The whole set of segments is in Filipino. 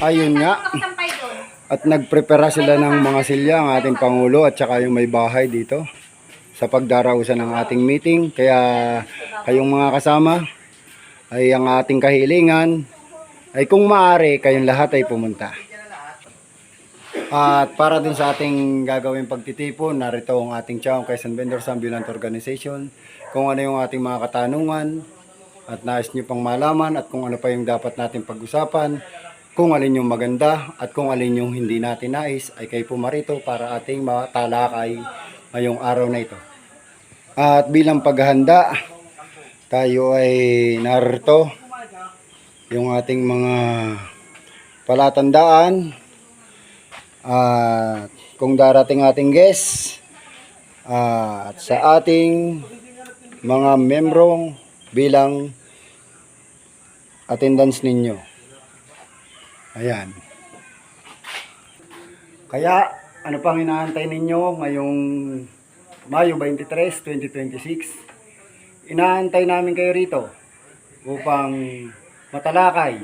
Ayun nga. At nagprepara sila ng mga silya, ang ating Pangulo at saka yung may bahay dito sa pagdarausan ng ating meeting. Kaya kayong mga kasama ay ang ating kahilingan ay kung maaari kayong lahat ay pumunta. At para din sa ating gagawin pagtitipon, narito ang ating Chaong Quezon Vendors Ambulant Organization. Kung ano yung ating mga katanungan at nais nyo pang malaman at kung ano pa yung dapat natin pag-usapan, kung alin yung maganda at kung alin yung hindi natin nais, ay kayo pumarito para ating matalakay ngayong araw na ito. At bilang paghahanda, tayo ay narito yung ating mga palatandaan at kung darating ating guest at sa ating mga membrong bilang attendance ninyo. Ayan. Kaya ano pang inaantay ninyo ngayong Mayo 23, 2026? Inaantay namin kayo rito upang matalakay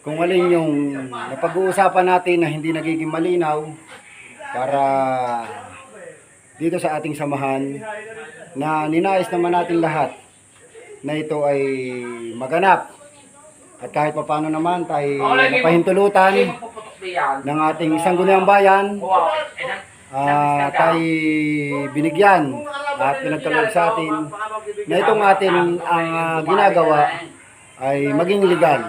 kung alin yung napag-uusapan natin na hindi nagiging malinaw para dito sa ating samahan na ninais naman natin lahat na ito ay maganap at kahit paano naman tayo napahintulutan ng ating sangguniang bayan tayo binigyan at pinagkaloob sa atin na itong atin ang ginagawa ay maging legal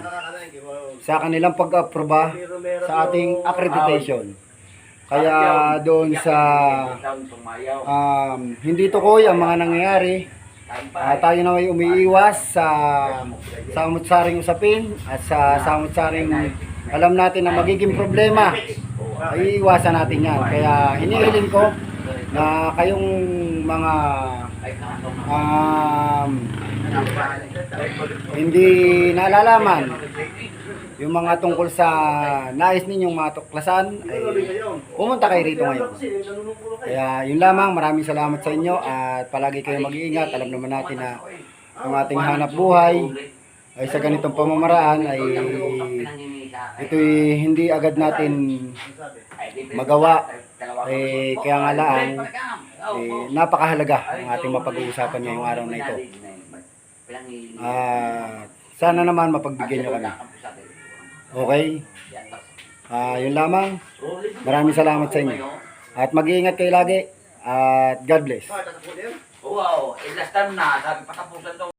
sa kanilang pag-aproba sa ating accreditation. Kaya doon sa hindi tukoy ang mga nangyayari, tayo na may umiiwas sa samut-saring usapin at sa samut-saring alam natin na magiging problema, ay iwasan natin yan. Kaya hinihiling ko na kayong mga hindi nalalaman yung mga tungkol sa nais ninyong matuklasan, ay pumunta kayo rito ngayon. Kaya yun lamang, maraming salamat sa inyo at palagi kayo mag-iingat. Alam naman natin na ang ating hanap buhay ay sa ganitong pamamaraan ay ito'y hindi agad natin magawa. Kaya nga lang, napakahalaga ang ating mapag-uusapan ngayong araw na ito. Sana naman mapagbigyan nyo kami. Okay? Yun lamang. Maraming salamat sa inyo. At mag-iingat kayo lagi. At God bless. Wow, last time na, sabi patapusan daw.